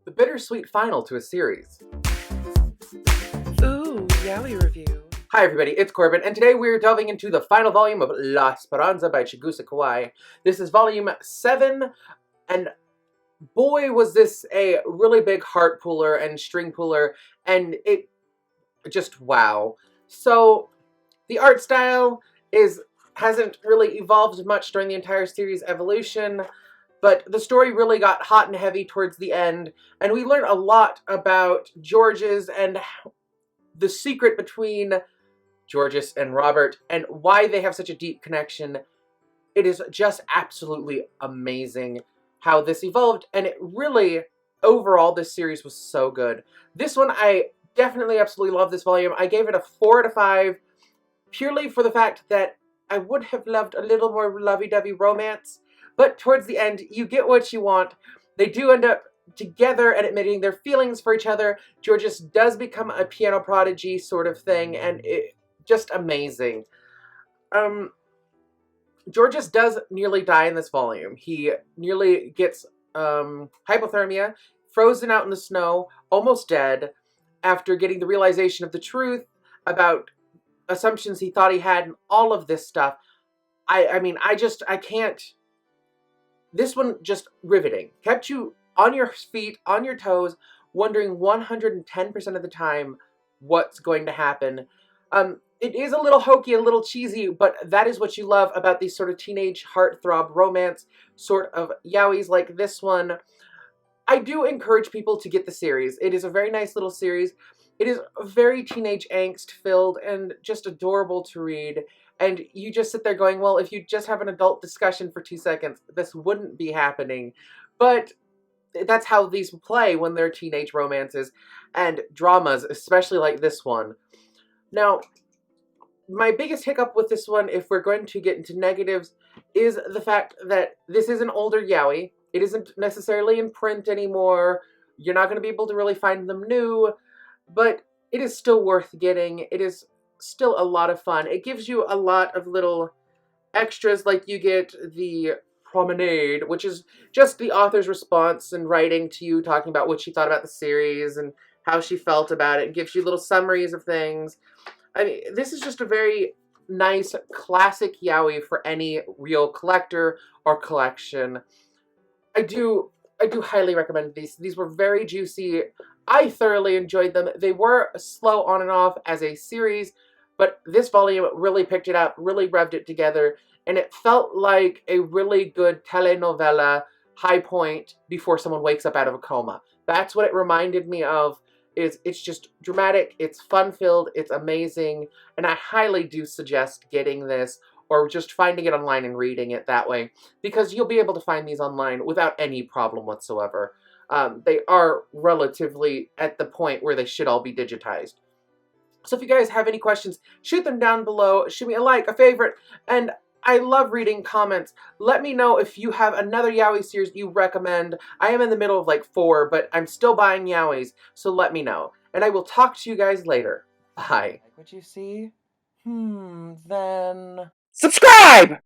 the bittersweet final to a series. Ooh, Yaoi review. Hi everybody, it's Corbin, and today we're delving into the final volume of La Esperanza by Chigusa Kawaii. This is volume 7, and boy was this a really big heart puller and string puller, and it just wow. So, the art style hasn't really evolved much during the entire series' evolution, but the story really got hot and heavy towards the end, and we learned a lot about Georges and the secret between Georges and Robert, and why they have such a deep connection. It is just absolutely amazing how this evolved, and it really, overall, this series was so good. This one, I definitely absolutely love this volume. I gave it a 4 out of 5, purely for the fact that I would have loved a little more lovey-dovey romance, but towards the end, you get what you want. They do end up together and admitting their feelings for each other. Georges does become a piano prodigy sort of thing, and it just amazing. Georges does nearly die in this volume. He nearly gets hypothermia, frozen out in the snow, almost dead, after getting the realization of the truth about assumptions he thought he had and all of this stuff. I mean, I can't. This one just riveting. Kept you on your feet, on your toes, wondering 110% of the time what's going to happen. It is a little hokey, a little cheesy, but that is what you love about these sort of teenage heartthrob romance sort of yaois like this one. I do encourage people to get the series. It is a very nice little series. It is very teenage angst filled and just adorable to read. And you just sit there going, well, if you just have an adult discussion for 2 seconds, this wouldn't be happening. But that's how these play when they're teenage romances and dramas, especially like this one. Now, my biggest hiccup with this one, if we're going to get into negatives, is the fact that this is an older yaoi. It isn't necessarily in print anymore. You're not going to be able to really find them new, but it is still worth getting. It is still a lot of fun. It gives you a lot of little extras, like you get the promenade, which is just the author's response and writing to you, talking about what she thought about the series and how she felt about it. It gives you little summaries of things. I mean, this is just a very nice, classic yaoi for any real collector or collection. I do highly recommend these. These were very juicy. I thoroughly enjoyed them. They were slow on and off as a series, but this volume really picked it up, really revved it together, and it felt like a really good telenovela high point before someone wakes up out of a coma. That's what it reminded me of. It's just dramatic, it's fun-filled, it's amazing, and I highly do suggest getting this or just finding it online and reading it that way, because you'll be able to find these online without any problem whatsoever. They are relatively at the point where they should all be digitized. So if you guys have any questions, shoot them down below, shoot me a like, a favorite, and I love reading comments. Let me know if you have another yaoi series you recommend. I am in the middle of like 4, but I'm still buying yaois, so let me know. And I will talk to you guys later. Bye. Like what you see? Then... Subscribe!